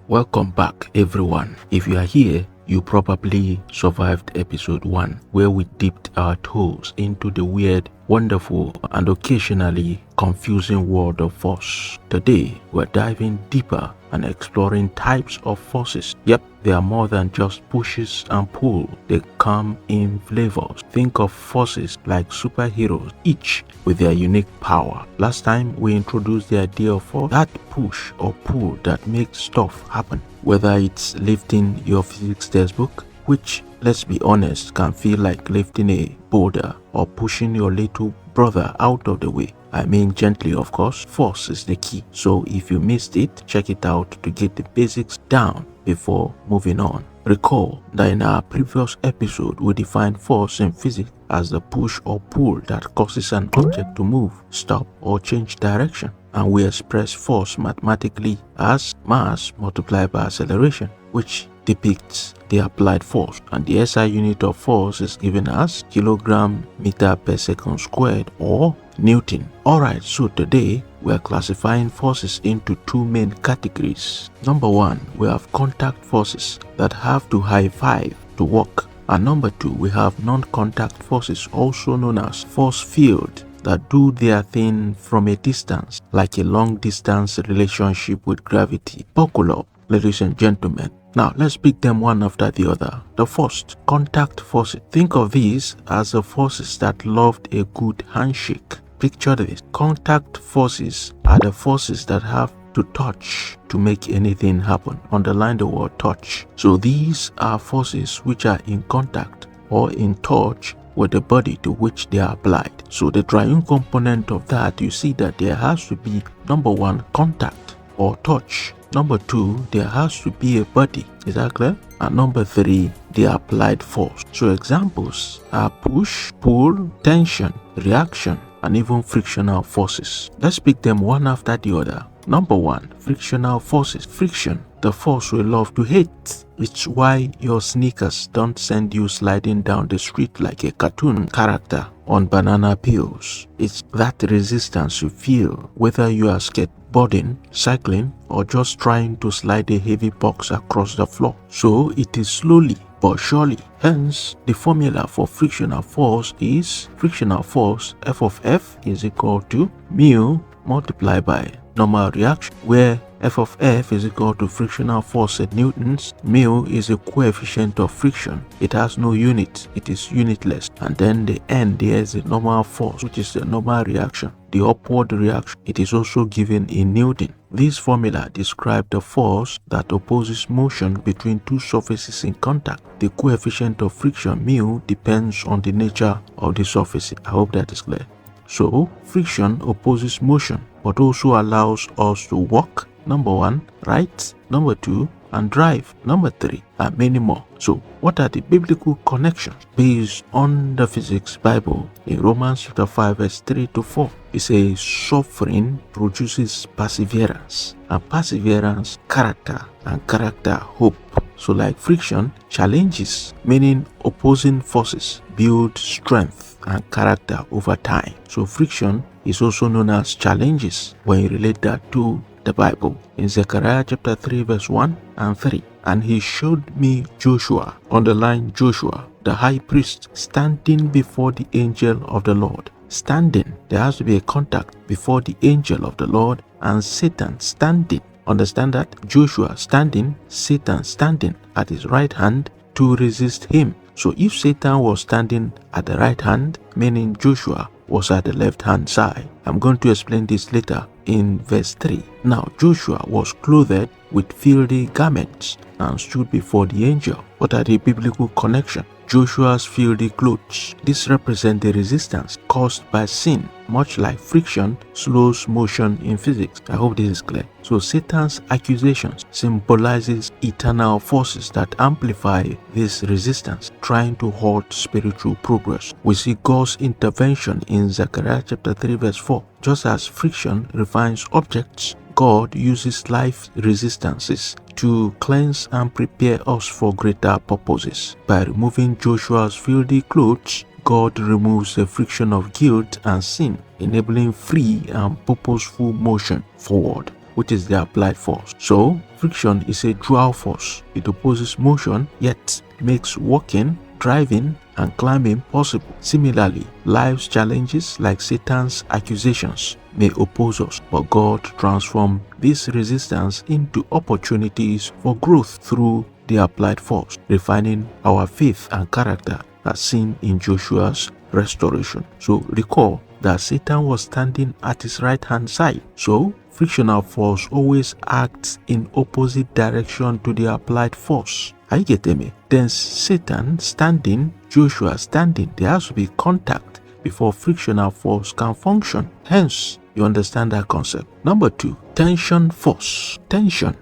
Welcome back, everyone. If you are here, you probably survived episode 1, where we dipped our toes into the weird, wonderful, and occasionally confusing world of force. Today, we're diving deeper and exploring types of forces. Yep, they are more than just pushes and pull. They come in flavors. Think of forces like superheroes, each with their unique power. Last time, we introduced the idea of force, that push or pull that makes stuff happen. Whether it's lifting your physics textbook, which, let's be honest, can feel like lifting a boulder, or pushing your little brother out of the way. I mean gently, of course. Force is the key. So if you missed it, check it out to get the basics down before moving on. Recall that in our previous episode, we defined force in physics as the push or pull that causes an object to move, stop, or change direction. And we express force mathematically as mass multiplied by acceleration, which depicts the applied force. And the SI unit of force is given as kilogram meter per second squared, or Newton. Alright, so today we are classifying forces into two main categories. Number 1, we have contact forces that have to high five to work. And number 2, we have non-contact forces, also known as force field, that do their thing from a distance, like a long distance relationship with gravity. Buckle up, ladies and gentlemen. Now let's pick them one after the other. The first, contact forces. Think of these as the forces that loved a good handshake. Picture this. Contact forces are the forces that have to touch to make anything happen. Underline the word touch. So these are forces which are in contact or in touch with the body to which they are applied. So the triune component of that, you see that there has to be, number 1, contact or touch. Number 2, there has to be a body. Is that clear? And number 3, the applied force. So examples are push, pull, tension, reaction, and even frictional forces. Let's pick them one after the other. Number 1, frictional forces. Friction, the force we love to hate. It's why your sneakers don't send you sliding down the street like a cartoon character on banana peels. It's that resistance you feel whether you are skateboarding, cycling, or just trying to slide a heavy box across the floor. So it is slowly but surely. Hence, the formula for frictional force is frictional force F of F is equal to mu multiplied by normal reaction, where F of F is equal to frictional force in newtons. Mu is a coefficient of friction. It has no unit. It is unitless. And then the N, there is a normal force, which is the normal reaction. The upward reaction, it is also given in Newton. This formula describes the force that opposes motion between two surfaces in contact. The coefficient of friction, mu, depends on the nature of the surface. I hope that is clear. So, friction opposes motion, but also allows us to walk, number 1, right, number 2, and drive, number 3, and many more. So, what are the biblical connections? Based on the Physics Bible, in Romans chapter 5 verse 3 to 4, it says suffering produces perseverance, and perseverance character, and character hope. So like friction, challenges, meaning opposing forces, build strength and character over time. So friction is also known as challenges when you relate that to the Bible. In Zechariah chapter 3 verse 1 and 3, and he showed me Joshua, underline Joshua, the high priest, standing before the angel of the Lord. Standing, there has to be a contact before the angel of the Lord, and Satan standing. Understand that? Joshua standing, Satan standing at his right hand to resist him. So if Satan was standing at the right hand, meaning Joshua was at the left hand side. I'm going to explain this later in verse 3. Now Joshua was clothed with filthy garments and stood before the angel. What are the biblical connections? Joshua's filthy clothes. This represents the resistance caused by sin, much like friction slows motion in physics. I hope this is clear. So Satan's accusations symbolizes eternal forces that amplify this resistance, trying to halt spiritual progress. We see God's intervention in Zechariah chapter 3 verse 4. Just as friction refines objects, God uses life resistances to cleanse and prepare us for greater purposes. By removing Joshua's filthy clothes, God removes the friction of guilt and sin, enabling free and purposeful motion forward, which is the applied force. So, friction is a dual force. It opposes motion, yet makes walking, driving, and climbing possible. Similarly, life's challenges like Satan's accusations may oppose us, but God transforms this resistance into opportunities for growth through the applied force, refining our faith and character as seen in Joshua's restoration. So recall that Satan was standing at his right hand side. So frictional force always acts in opposite direction to the applied force. Are you getting me? Then Satan standing, Joshua standing, there has to be contact before frictional force can function. Hence, you understand that concept. Number 2, tension force. Tension,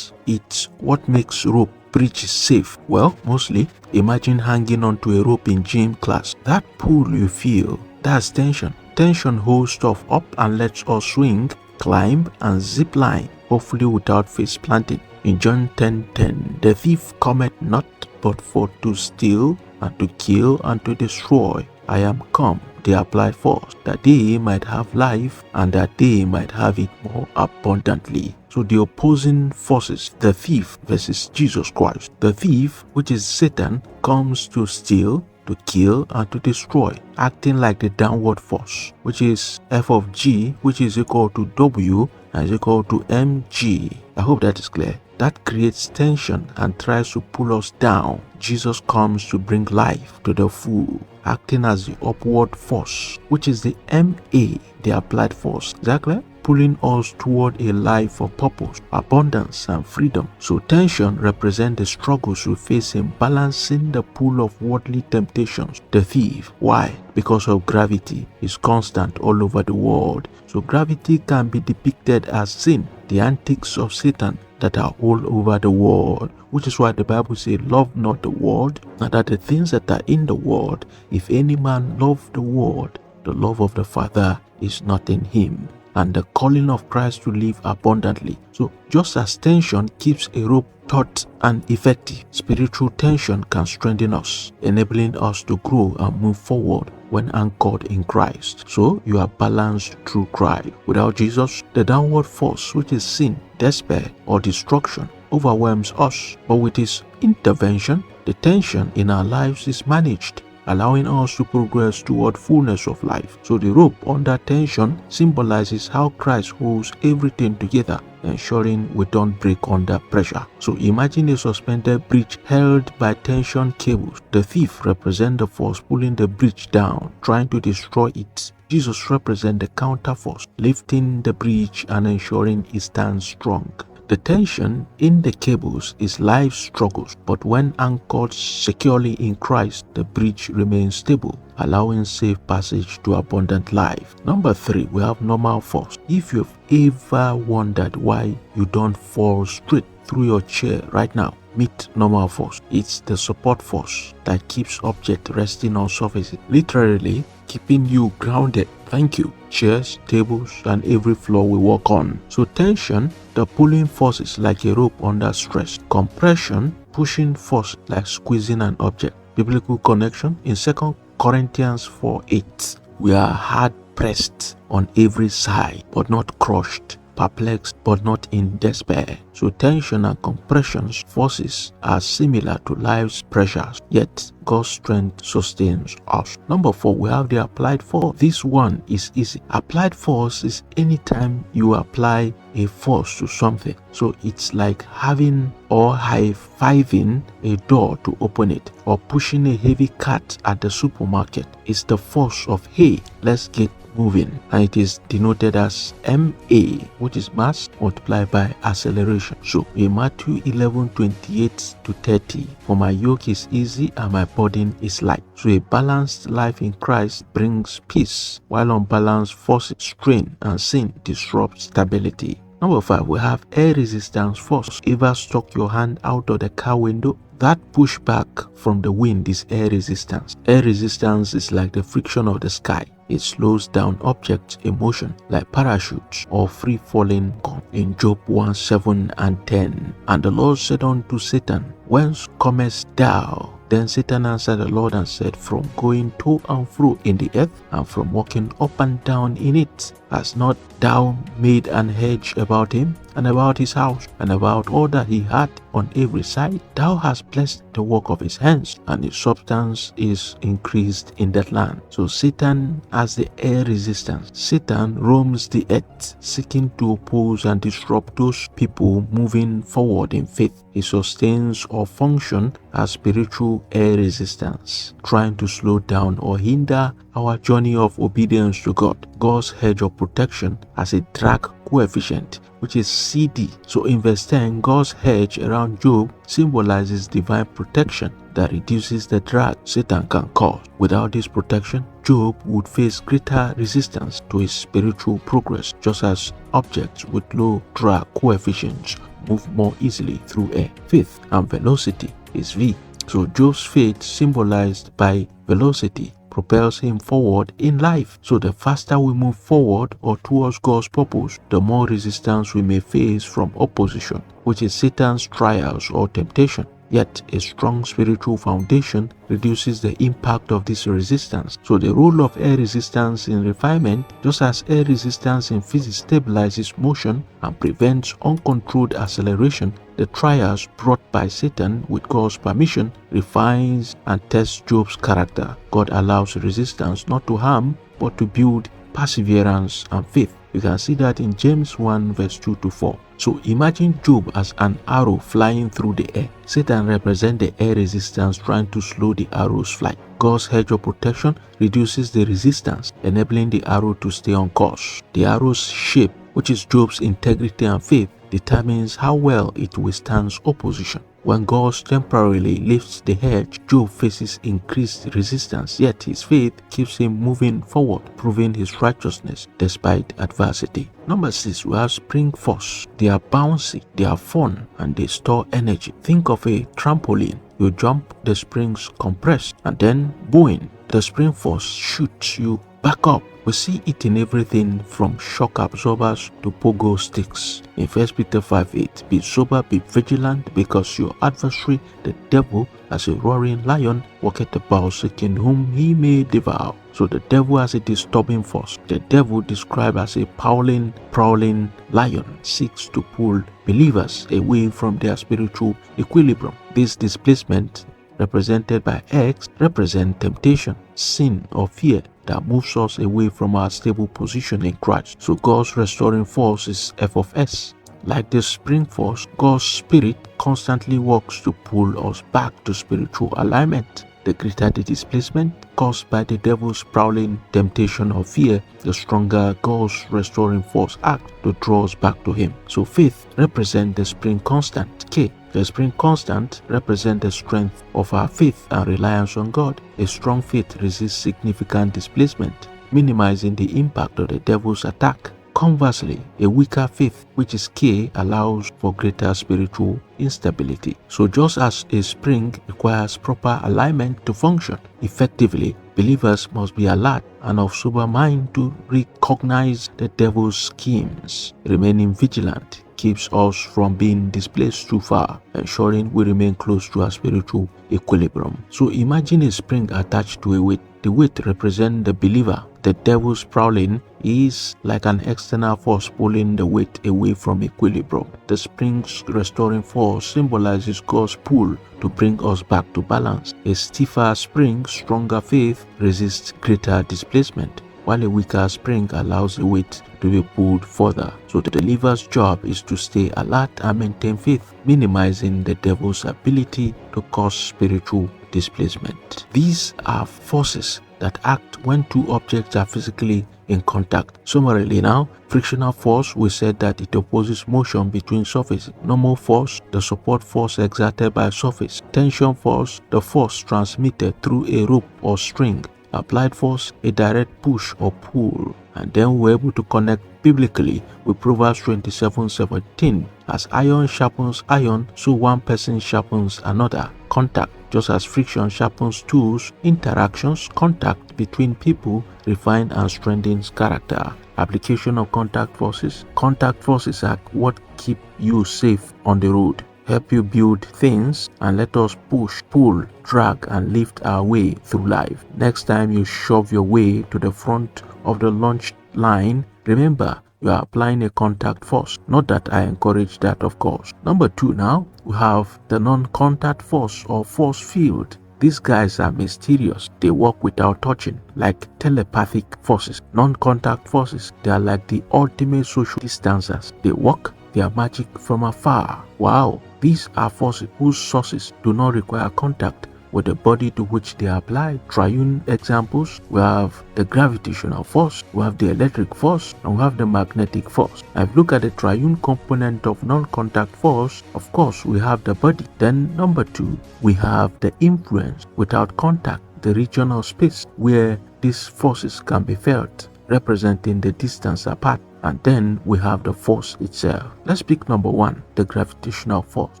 it's what makes rope bridge safe. Well, mostly, imagine hanging onto a rope in gym class. That pull you feel, that's tension. Tension holds stuff up and lets us swing, climb, and zip line, hopefully without face planting. In John 10:10, the thief cometh not but for to steal, and to kill, and to destroy. I am come, the applied force, that they might have life, and that they might have it more abundantly. So the opposing forces, the thief versus Jesus Christ. The thief, which is Satan, comes to steal, to kill, and to destroy, acting like the downward force, which is F of G, which is equal to W, and is equal to mg. I hope that is clear. That creates tension and tries to pull us down. Jesus comes to bring life to the full, acting as the upward force, which is the MA, the applied force. Exactly? Pulling us toward a life of purpose, abundance, and freedom. So tension represents the struggles we face in balancing the pull of worldly temptations. The thief. Why? Because of gravity is constant all over the world. So gravity can be depicted as sin, the antics of Satan that are all over the world, which is why the Bible says, love not the world, and that the things that are in the world, if any man love the world, the love of the Father is not in him. And the calling of Christ to live abundantly. So just as tension keeps a rope taut and effective, spiritual tension can strengthen us, enabling us to grow and move forward when anchored in Christ. So you are balanced through Christ. Without Jesus, the downward force, which is sin, despair, or destruction, overwhelms us. But with his intervention, the tension in our lives is managed, allowing us to progress toward fullness of life. So the rope under tension symbolizes how Christ holds everything together, ensuring we don't break under pressure. So imagine a suspended bridge held by tension cables. The thief represents the force pulling the bridge down, trying to destroy it. Jesus represents the counter force, lifting the bridge and ensuring it stands strong. The tension in the cables is life's struggles, but when anchored securely in Christ, the bridge remains stable, allowing safe passage to abundant life. Number 3, we have normal force. If you've ever wondered why you don't fall straight through your chair right now, meet normal force. It's the support force that keeps objects resting on surfaces, literally keeping you grounded. Thank you. Chairs, tables, and every floor we walk on. So tension, the pulling forces like a rope under stress. Compression, pushing force like squeezing an object. Biblical connection in 2 Corinthians 4:8. We are hard pressed on every side, but not crushed. Perplexed, but not in despair. So tension and compression forces are similar to life's pressures, yet God's strength sustains us. Number 4, we have the applied force. This one is easy. Applied force is anytime you apply a force to something. So it's like having or high-fiving a door to open it, or pushing a heavy cart at the supermarket. It's the force of, hey, let's get moving, and it is denoted as MA, which is mass multiplied by acceleration. So in Matthew 11:28-30, for my yoke is easy and my burden is light. So a balanced life in Christ brings peace, while unbalanced forces strain and sin disrupts stability. Number 5, we have air resistance force. Ever stuck your hand out of the car window? That pushback from the wind is air resistance. Air resistance is like the friction of the sky. It slows down objects in motion like parachutes or free-falling in Job 1:7 and 10. And the Lord said unto Satan, Whence comest thou? Then Satan answered the Lord and said, From going to and fro in the earth, and from walking up and down in it, hast not thou made an hedge about him, and about his house, and about all that he had on every side? Thou hast blessed the work of his hands, and his substance is increased in that land. So Satan has the air resistance. Satan roams the earth, seeking to oppose and disrupt those people moving forward in faith. He sustains or function as spiritual air resistance, trying to slow down or hinder our journey of obedience to God. God's hedge of protection has a drag coefficient, which is CD. So in verse 10, God's hedge around Job symbolizes divine protection that reduces the drag Satan can cause. Without this protection, Job would face greater resistance to his spiritual progress, just as objects with low drag coefficients move more easily through air. Faith and velocity is V. So Job's faith, symbolized by velocity, propels him forward in life. So the faster we move forward or towards God's purpose, the more resistance we may face from opposition, which is Satan's trials or temptation. Yet a strong spiritual foundation reduces the impact of this resistance. So the role of air resistance in refinement, just as air resistance in physics stabilizes motion and prevents uncontrolled acceleration, the trials brought by Satan with God's permission refines and tests Job's character. God allows resistance not to harm but to build perseverance and faith. You can see that in James 1 verse 2 to 4. So imagine Job as an arrow flying through the air. Satan represents the air resistance trying to slow the arrow's flight. God's hedge of protection reduces the resistance, enabling the arrow to stay on course. The arrow's shape, which is Job's integrity and faith, determines how well it withstands opposition. When God temporarily lifts the hedge, Job faces increased resistance, yet his faith keeps him moving forward, proving his righteousness despite adversity. Number 6, we have spring force. They are bouncy, they are fun, and they store energy. Think of a trampoline. You jump, the springs compress, and then boing, the spring force shoots you back up. We see it in everything from shock absorbers to pogo sticks. In 1 Peter 5:8, be sober, be vigilant, because your adversary, the devil, as a roaring lion, walketh about seeking whom he may devour. So the devil has a disturbing force. The devil, described as a prowling lion, seeks to pull believers away from their spiritual equilibrium. This displacement, represented by X, represents temptation, sin, or fear that moves us away from our stable position in Christ. So God's restoring force is F of S. Like the spring force, God's spirit constantly works to pull us back to spiritual alignment. The greater the displacement caused by the devil's prowling temptation or fear, the stronger God's restoring force acts to draw us back to Him. So faith represents the spring constant, K. The spring constant represents the strength of our faith and reliance on God. A strong faith resists significant displacement, minimizing the impact of the devil's attack. Conversely, a weaker faith, which is K, allows for greater spiritual instability. So just as a spring requires proper alignment to function effectively, believers must be alert and of sober mind to recognize the devil's schemes. Remaining vigilant keeps us from being displaced too far, ensuring we remain close to our spiritual equilibrium. So imagine a spring attached to a weight. The weight represents the believer. The devil's prowling is like an external force pulling the weight away from equilibrium. The spring's restoring force symbolizes God's pull to bring us back to balance. A stiffer spring, stronger faith, resists greater displacement, while a weaker spring allows the weight to be pulled further. So the believer's job is to stay alert and maintain faith, minimizing the devil's ability to cause spiritual displacement. These are forces that act when two objects are physically in contact. Summarily now, frictional force, we said that it opposes motion between surfaces. Normal force, the support force exerted by a surface. Tension force, the force transmitted through a rope or string. Applied force, a direct push or pull. And then we're able to connect biblically with Proverbs 27:17. As iron sharpens iron, so one person sharpens another. Contact, just as friction sharpens tools, interactions, contact between people refine and strengthens character. Application of contact forces. Contact forces are what keep you safe on the road. help you build things, and let us push, pull, drag, and lift our way through life. Next time you shove your way to the front of the launch line, remember, you are applying a contact force. Not that I encourage that, of course. Number 2 now, we have the non-contact force or force field. These guys are mysterious. They work without touching, like telepathic forces. Non-contact forces, they are like the ultimate social distancers. They work their magic from afar. Wow, these are forces whose sources do not require contact with the body to which they apply. Triune examples, we have the gravitational force, we have the electric force, and we have the magnetic force. Now, if you look at the triune component of non-contact force, of course, we have the body. Then number 2, we have the influence without contact, the region of space where these forces can be felt, representing the distance apart. And then we have the force itself. Let's pick number 1, the gravitational force.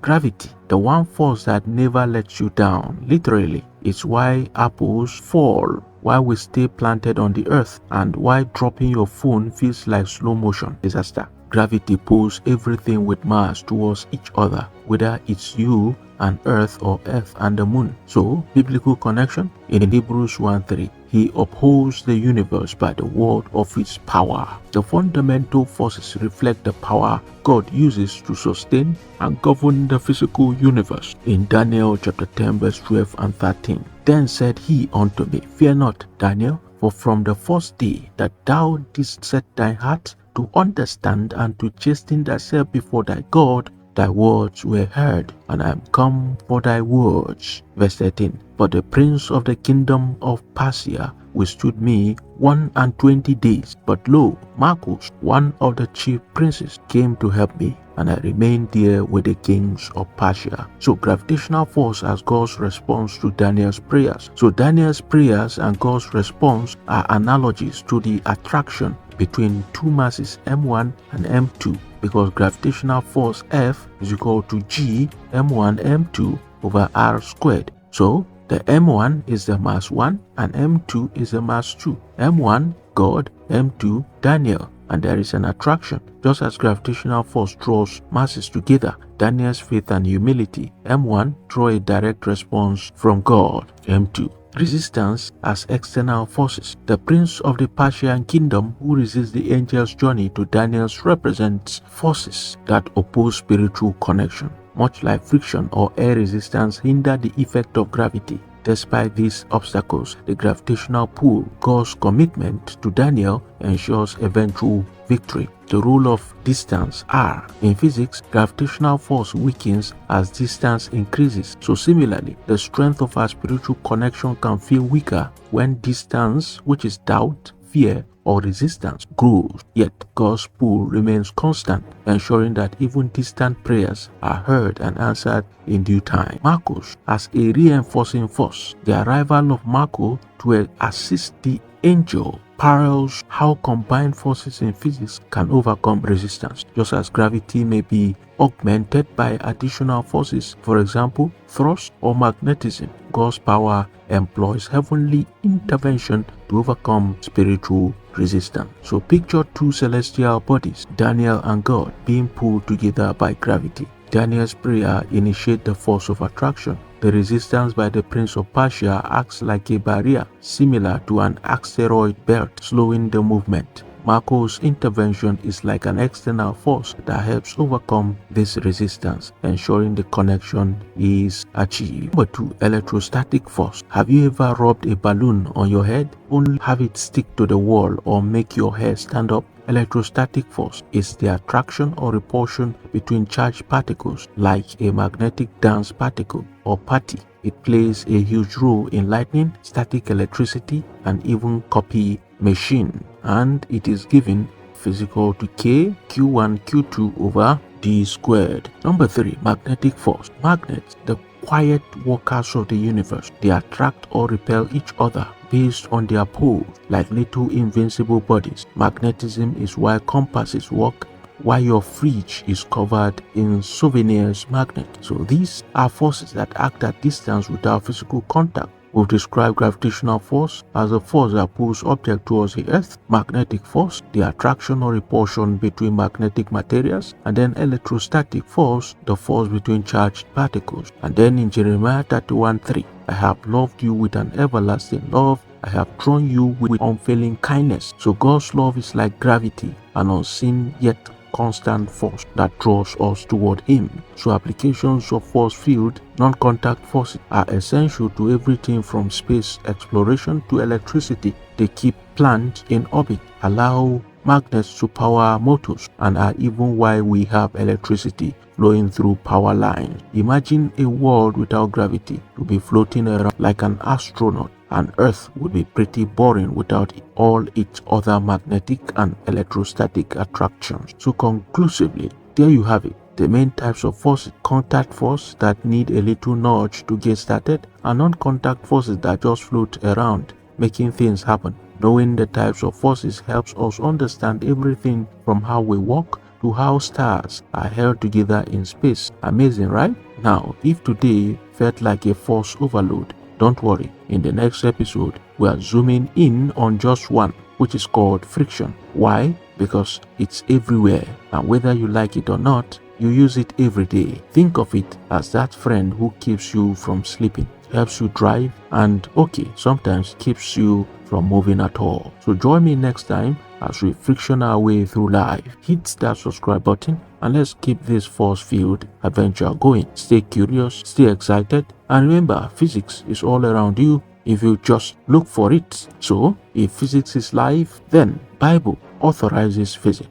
Gravity, the one force that never lets you down. Literally, it's why apples fall while we stay planted on the earth, and why dropping your phone feels like slow motion disaster. Gravity pulls everything with mass towards each other, whether it's you and earth or earth and the moon. So, biblical connection in Hebrews 1:3. He upholds the universe by the word of his power. The fundamental forces reflect the power God uses to sustain and govern the physical universe. In Daniel chapter 10 verse 12 and 13. Then said he unto me, Fear not, Daniel, for from the first day that thou didst set thy heart to understand and to chasten thyself before thy God, thy words were heard, and I am come for thy words. Verse 13. But the prince of the kingdom of Persia withstood me 21 days. But lo, Marcus, one of the chief princes, came to help me, and I remained there with the kings of Persia. So gravitational force as God's response to Daniel's prayers. So Daniel's prayers and God's response are analogies to the attraction between two masses M1 and M2, because gravitational force F is equal to G M1 M2 over R squared. So the M1 is the mass 1 and M2 is the mass 2. M1 God, M2 Daniel, and there is an attraction. Just as gravitational force draws masses together, Daniel's faith and humility, M1, draw a direct response from God, M2. Resistance as external forces. The prince of the Persian kingdom who resists the angel's journey to Daniel's represents forces that oppose spiritual connection. Much like friction or air resistance hinder the effect of gravity. Despite these obstacles, the gravitational pull, God's commitment to Daniel, ensures eventual victory. The rule of distance, R. In physics, gravitational force weakens as distance increases. So similarly, the strength of our spiritual connection can feel weaker when distance, which is doubt, fear, or resistance, grows. Yet God's pull remains constant, ensuring that even distant prayers are heard and answered in due time. Marcus as a reinforcing force. The arrival of Marcus to assist the angel parallels how combined forces in physics can overcome resistance. Just as gravity may be augmented by additional forces, for example, thrust or magnetism, God's power employs heavenly intervention to overcome spiritual resistance. So picture two celestial bodies, Daniel and God, being pulled together by gravity. Daniel's prayer initiates the force of attraction. The resistance by the prince of Persia acts like a barrier, similar to an asteroid belt, slowing the movement. Marco's intervention is like an external force that helps overcome this resistance, ensuring the connection is achieved. Number 2, electrostatic force. Have you ever rubbed a balloon on your head, only have it stick to the wall or make your hair stand up? Electrostatic force is the attraction or repulsion between charged particles, like a magnetic dance particle or party. It plays a huge role in lightning, static electricity, and even copy machine, and it is given physical to K Q1 Q2 over D squared. Number 3, magnetic force. Magnets, the quiet workers of the universe, they attract or repel each other based on their poles, like little invincible bodies. Magnetism is why compasses work, why your fridge is covered in souvenirs magnet. So these are forces that act at distance without physical contact. We've described gravitational force as a force that pulls objects towards the Earth, magnetic force, the attraction or repulsion between magnetic materials, and then electrostatic force, the force between charged particles. And then in Jeremiah 31:3, I have loved you with an everlasting love, I have drawn you with unfailing kindness. So God's love is like gravity, an unseen yet constant force that draws us toward Him. So applications of force field, non-contact forces are essential to everything from space exploration to electricity. They keep planets in orbit, allow magnets to power motors, and are even why we have electricity flowing through power lines. Imagine a world without gravity. You'll be floating around like an astronaut, and Earth would be pretty boring without all its other magnetic and electrostatic attractions. So conclusively, there you have it. The main types of forces: contact force that need a little nudge to get started, and non-contact forces that just float around, making things happen. Knowing the types of forces helps us understand everything from how we walk to how stars are held together in space. Amazing, right? Now, if today felt like a force overload, don't worry. In the next episode, we are zooming in on just one, which is called friction. Why? Because it's everywhere, and whether you like it or not, you use it every day. Think of it as that friend who keeps you from sleeping, helps you drive, and sometimes keeps you from moving at all. So join me next time as we friction our way through life. Hit that subscribe button and let's keep this force field adventure going. Stay curious, stay excited, and remember, physics is all around you if you just look for it. So if physics is life, then Bible authorizes physics.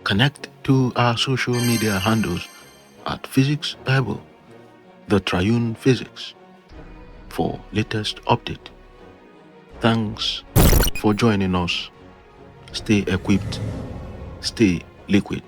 Connect to our social media handles at PhysicsBible, the Triune Physics, for latest update. Thanks for joining us. Stay equipped, stay liquid.